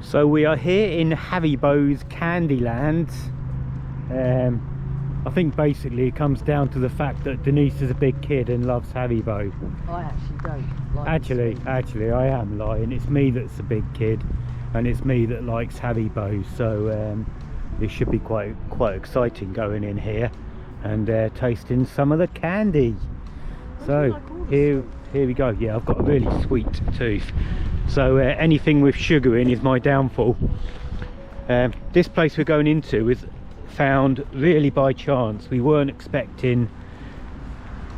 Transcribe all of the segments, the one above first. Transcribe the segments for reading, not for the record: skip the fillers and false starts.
So we are here in Haribo's Candyland. I think basically it comes down to the fact that Denise is a big kid and loves Haribo. I actually don't like Actually I am lying. It's me that's a big kid and it's me that likes Haribo. So it should be quite exciting going in here and tasting some of the candy. So here we go. Yeah, I've got a really sweet tooth. So anything with sugar in is my downfall. This place we're going into is found really by chance. We weren't expecting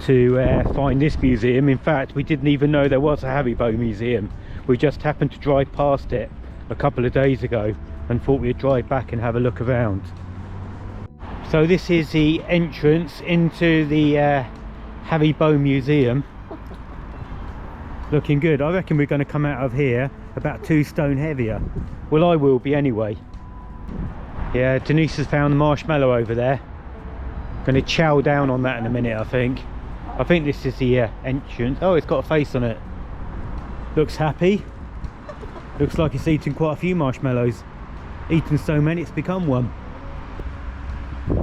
to find this museum. In fact, we didn't even know there was a Haribo museum. We just happened to drive past it a couple of days ago and thought we'd drive back and have a look around. So this is the entrance into the Haribo museum. Looking good. I reckon we're going to come out of here about 2 stone heavier. Well, I will be anyway. Yeah, Denise has found the marshmallow over there. Going to chow down on that in a minute, I think. I think this is the entrance. Oh, it's got a face on it. Looks happy. Looks like it's eaten quite a few marshmallows. Eaten so many it's become one.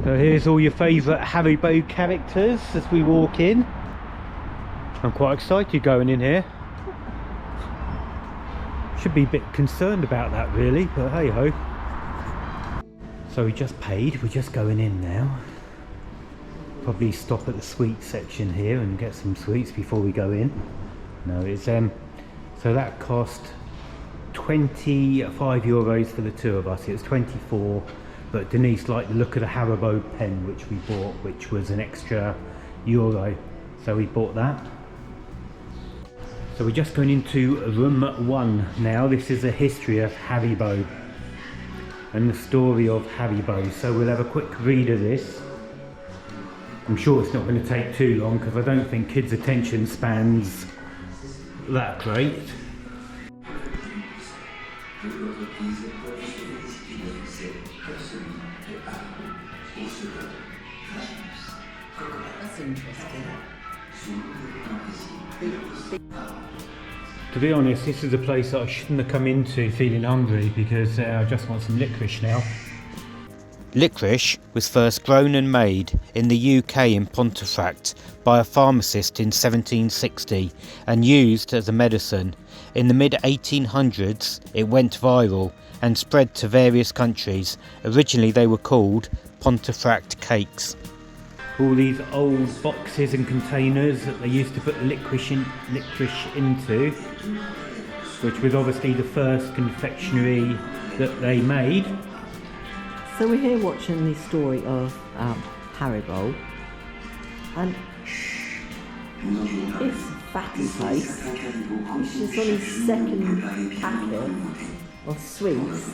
So here's all your favourite Haribo characters as we walk in. I'm quite excited going in here. Should be a bit concerned about that really, but hey ho. So we just paid, we're just going in now. Probably stop at the sweets section here and get some sweets before we go in. No, it's so that cost 25 euros for the 2 of us. It was 24, but Denise liked the look of the Haribo pen which we bought, which was an extra euro, so we bought that. So we're just going into room 1 now. This is a history of Haribo and the story of Haribo. So we'll have a quick read of this. I'm sure it's not going to take too long because I don't think kids' attention span's that great. That's interesting. To be honest, this is a place that I shouldn't have come into feeling hungry because I just want some licorice now. Licorice was first grown and made in the UK in Pontefract by a pharmacist in 1760 and used as a medicine. In the mid-1800s it went viral and spread to various countries. Originally they were called Pontefract cakes. All these old boxes and containers that they used to put licorice into, which was obviously the first confectionery that they made. So we're here watching the story of Haribo, and this fatty place, which is on his 2nd packet of sweets.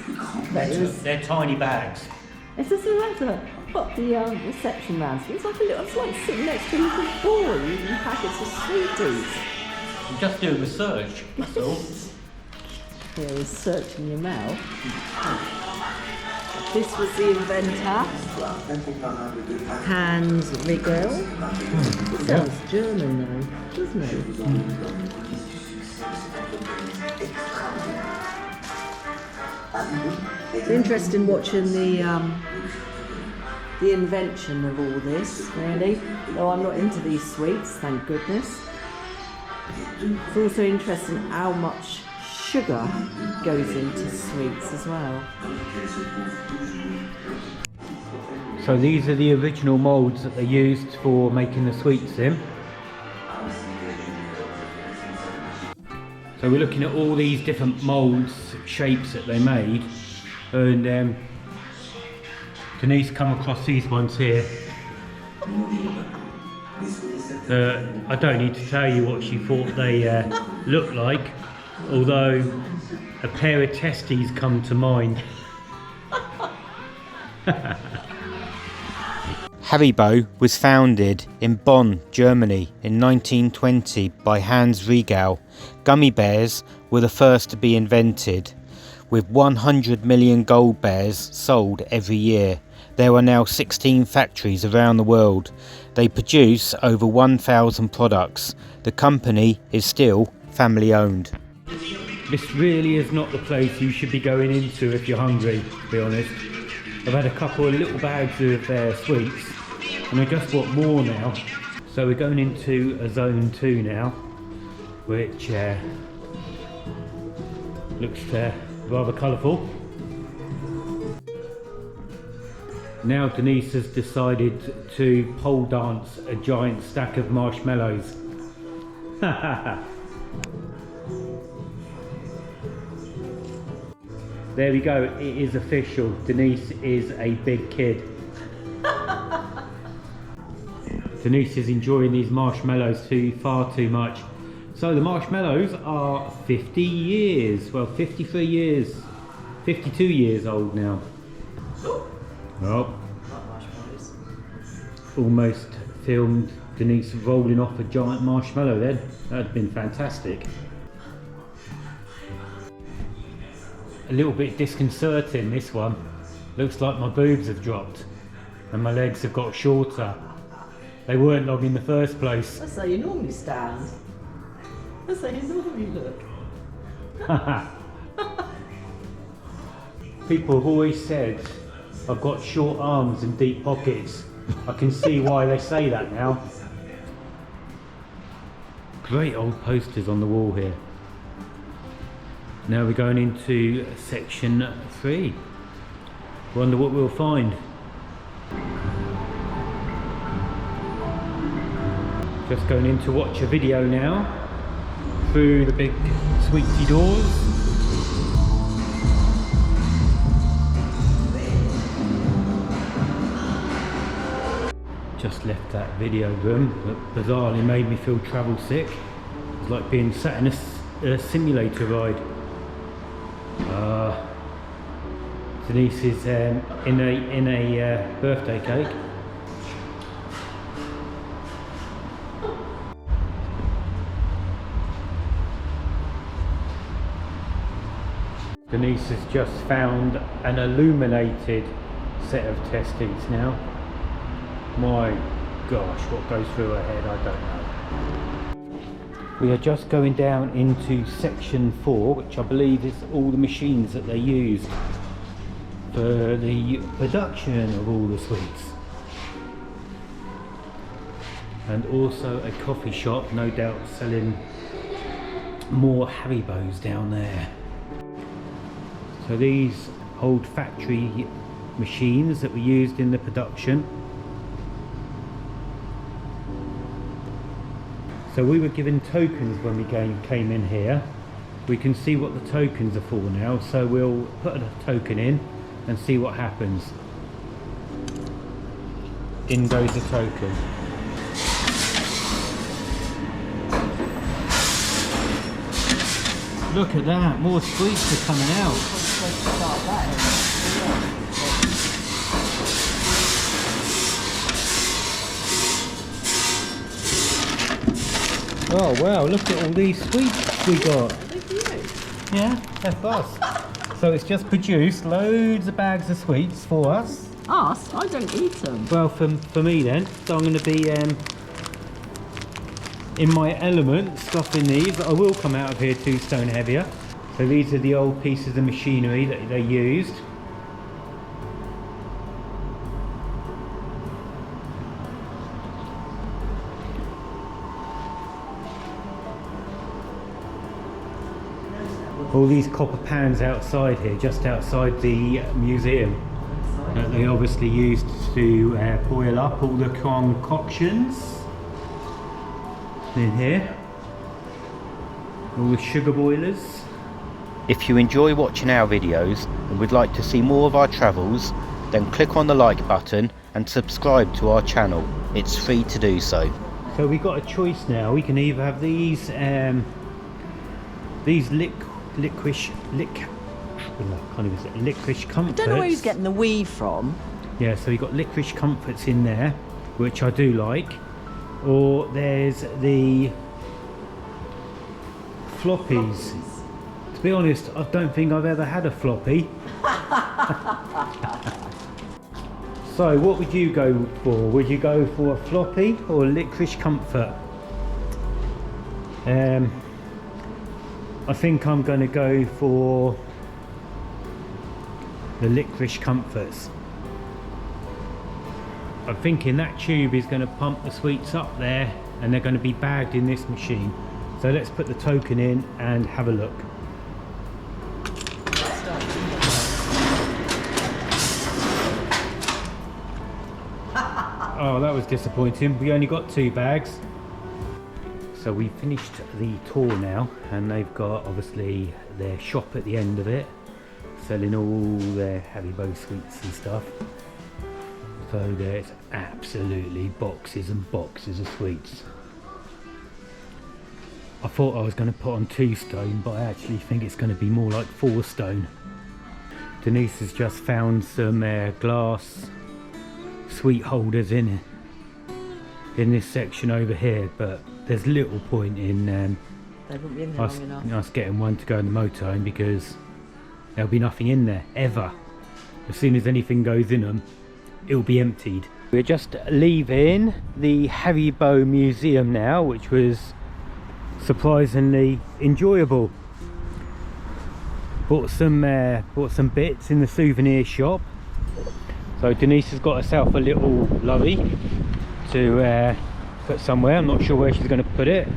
They're tiny bags. It doesn't matter. Got the reception man. It's like sitting next to a little boy eating packets of sweeties. You just do research, that's all. Yeah, research in your mouth. This was the inventor, Hans Riegel. It sounds German though, doesn't it? It's interesting watching the invention of all this, really. Though I'm not into these sweets, thank goodness. It's also interesting how much sugar goes into sweets as well. So these are the original moulds that they used for making the sweets in. So we're looking at all these different moulds, shapes that they made, and Denise come across these ones here. I don't need to tell you what she thought they looked like, although a pair of testes come to mind. Haribo was founded in Bonn, Germany in 1920 by Hans Riegel. Gummy bears were the first to be invented. With 100 million gold bears sold every year. There are now 16 factories around the world. They produce over 1,000 products. The company is still family owned. This really is not the place you should be going into if you're hungry, to be honest. I've had a couple of little bags of sweets and I just want more now. So we're going into a zone 2 now, which looks rather colourful. Now Denise has decided to pole dance a giant stack of marshmallows. There we go, it is official. Denise is a big kid. Denise is enjoying these marshmallows far too much. So the marshmallows are 50 years, well 53 years, 52 years old now. Oh, almost filmed Denise rolling off a giant marshmallow then. That'd been fantastic. A little bit disconcerting, this one. Looks like my boobs have dropped and my legs have got shorter. They weren't long in the first place. That's how you normally stand. That's how you normally look. People have always said I've got short arms and deep pockets. I can see why they say that now. Great old posters on the wall here. Now we're going into section 3. Wonder what we'll find. Just going in to watch a video now through the big sweetie doors. Just left that video room that bizarrely made me feel travel sick. It's like being sat in a simulator ride. Denise is in a birthday cake. Denise has just found an illuminated set of testings now. My gosh, what goes through her head, I don't know. We are just going down into section 4, which I believe is all the machines that they used for the production of all the sweets. And also a coffee shop, no doubt selling more Haribos down there. So these old factory machines that were used in the production. So we were given tokens when we came in here. We can see what the tokens are for now, so we'll put a token in and see what happens. In goes the token. Look at that, more sweets are coming out. Oh wow, look at all these sweets we got. Yeah, that's us. So it's just produced loads of bags of sweets for us. Us? I don't eat them. Well, for me then, so I'm going to be in my element stuffing these. I will come out of here 2 stone heavier. So these are the old pieces of machinery that they used. All these copper pans outside here, just outside the museum, that they obviously used to boil up all the concoctions in here. All the sugar boilers. If you enjoy watching our videos and would like to see more of our travels, then click on the like button and subscribe to our channel. It's free to do so. So we've got a choice now. We can either have these licorice comforts. I don't know where he's getting the weave from. Yeah, so we've got licorice comforts in there, which I do like. Or there's the floppies. To be honest, I don't think I've ever had a floppy. So what would you go for? Would you go for a floppy or a licorice comfort? I think I'm going to go for the licorice comforts. I'm thinking that tube is going to pump the sweets up there and they're going to be bagged in this machine. So let's put the token in and have a look. Oh, that was disappointing. We only got 2 bags. So we finished the tour now, and they've got obviously their shop at the end of it, selling all their Haribo sweets and stuff. So there's absolutely boxes and boxes of sweets. I thought I was going to put on 2 stone, but I actually think it's going to be more like 4 stone. Denise has just found some glass sweet holders in this section over here, but there's little point in They wouldn't be in there long enough. us getting one to go in the motorhome, because there'll be nothing in there ever. As soon as anything goes in them, it'll be emptied. We're just leaving the Haribo Museum now, which was surprisingly enjoyable. Bought some bits in the souvenir shop. So Denise has got herself a little lorry to put somewhere. I'm not sure where she's going to put it,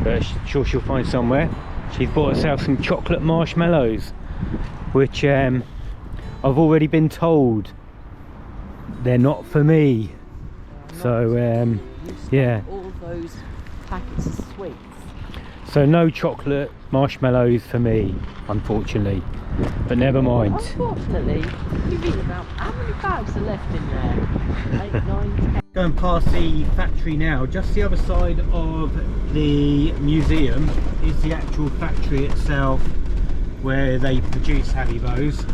but I'm sure she'll find somewhere. She's bought herself some chocolate marshmallows, which I've already been told they're not for me. So yeah, all those packets of sweets. so no chocolate marshmallows for me, unfortunately, but never mind. Unfortunately, you've eaten about, how many bags are left in there? 8, 9, 10. Going past the factory now. Just the other side of the museum is the actual factory itself, where they produce Haribos.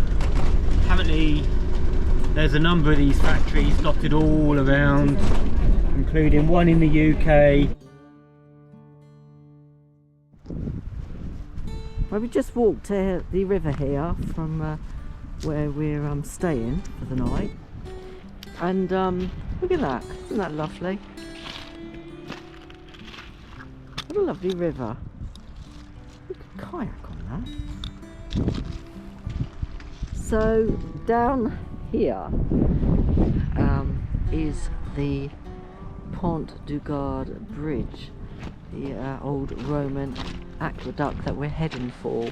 Apparently there's a number of these factories dotted all around, including one in the UK. Well, we just walked to the river here from where we're staying for the night, and look at that, isn't that lovely? What a lovely river. We could kayak on that. So down here is the Pont du Gard Bridge, the old Roman aqueduct that we're heading for.